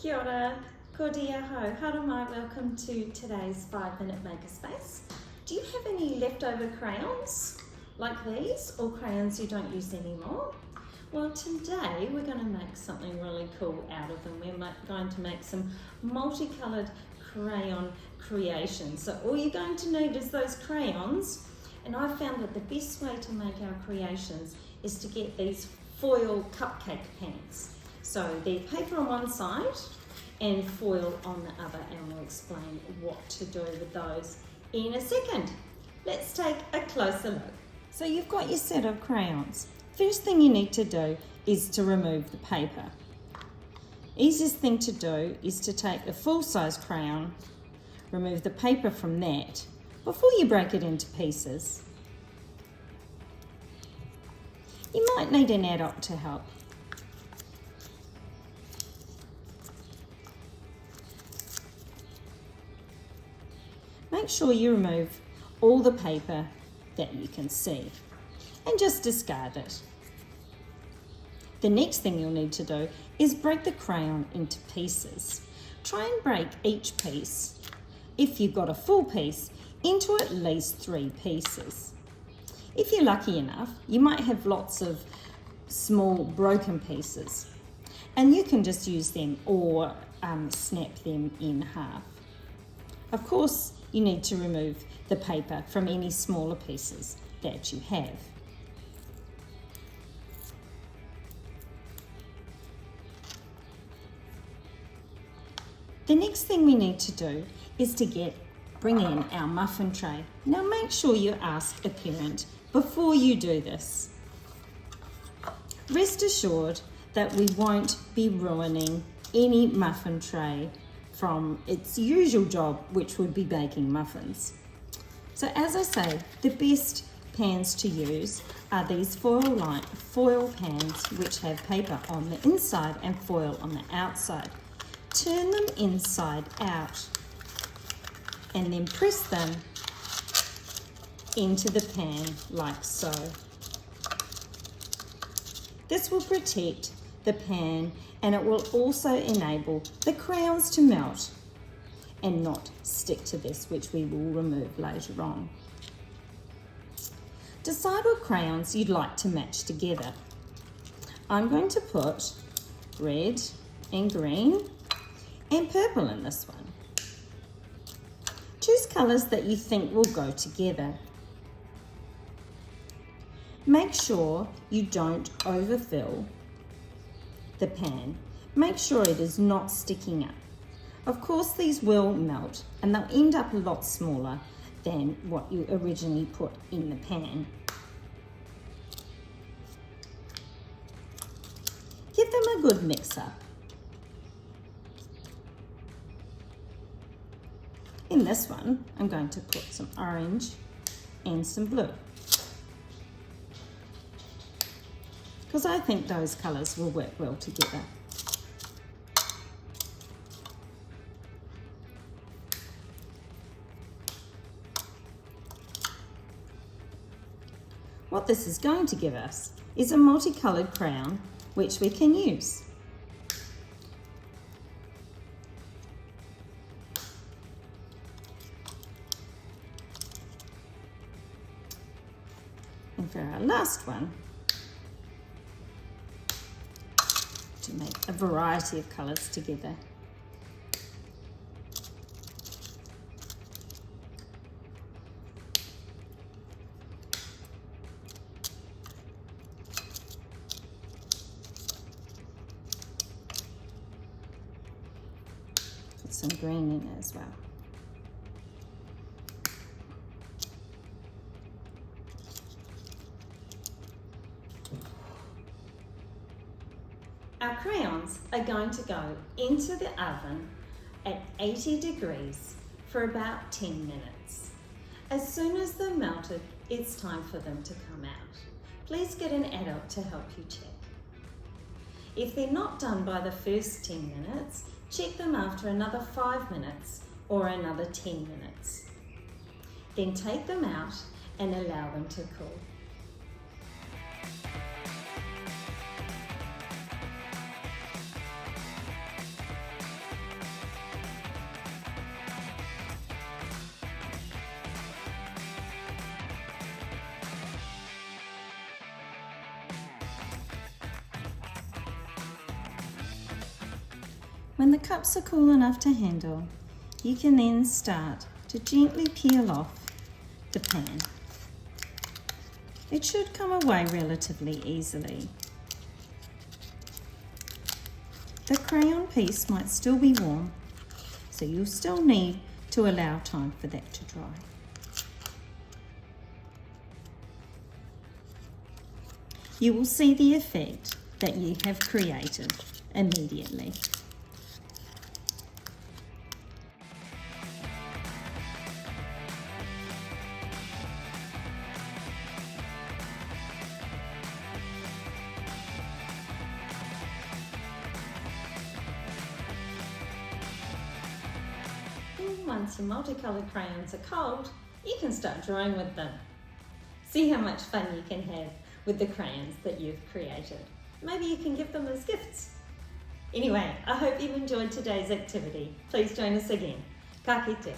Kia ora, ko dia ho, haere mai, welcome to today's 5-minute Makerspace. Do you have any leftover crayons like these, or crayons you don't use anymore? Well, today we're going to make something really cool out of them. We're going to make some multicolored crayon creations. So all you're going to need is those crayons, and I found that the best way to make our creations is to get these foil cupcake pans. So they're paper on one side and foil on the other, and we'll explain what to do with those in a second. Let's take a closer look. So you've got your set of crayons. First thing you need to do is to remove the paper. Easiest thing to do is to take a full-size crayon, remove the paper from that before you break it into pieces. You might need an adult to help. Make sure you remove all the paper that you can see and just discard it. The next thing you'll need to do is break the crayon into pieces. Try and break each piece, if you've got a full piece, into at least 3 pieces. If you're lucky enough, you might have lots of small broken pieces, and you can just use them or snap them in half. Of course, you need to remove the paper from any smaller pieces that you have. The next thing we need to do is to bring in our muffin tray. Now make sure you ask a parent before you do this. Rest assured that we won't be ruining any muffin tray from its usual job, which would be baking muffins. So as I say, the best pans to use are these foil pans which have paper on the inside and foil on the outside. Turn them inside out and then press them into the pan like so. This will protect the pan, and it will also enable the crayons to melt and not stick to this, which we will remove later on. Decide what crayons you'd like to match together. I'm going to put red and green and purple in this one. Choose colours that you think will go together. Make sure you don't overfill the pan. Make sure it is not sticking up. Of course, these will melt and they'll end up a lot smaller than what you originally put in the pan. Give them a good mix up. In this one, I'm going to put some orange and some blue, because I think those colours will work well together. What this is going to give us is a multicoloured crayon which we can use. And for our last one, to make a variety of colours together. Put some green in there as well. Our crayons are going to go into the oven at 80 degrees for about 10 minutes. As soon as they're melted, it's time for them to come out. Please get an adult to help you check. If they're not done by the first 10 minutes, check them after another 5 minutes or another 10 minutes. Then take them out and allow them to cool. When the cups are cool enough to handle, you can then start to gently peel off the pan. It should come away relatively easily. The crayon piece might still be warm, so you'll still need to allow time for that to dry. You will see the effect that you have created immediately. Once your multicoloured crayons are cold, you can start drawing with them. See how much fun you can have with the crayons that you've created. Maybe you can give them as gifts. Anyway, I hope you've enjoyed today's activity. Please join us again. Ka kite.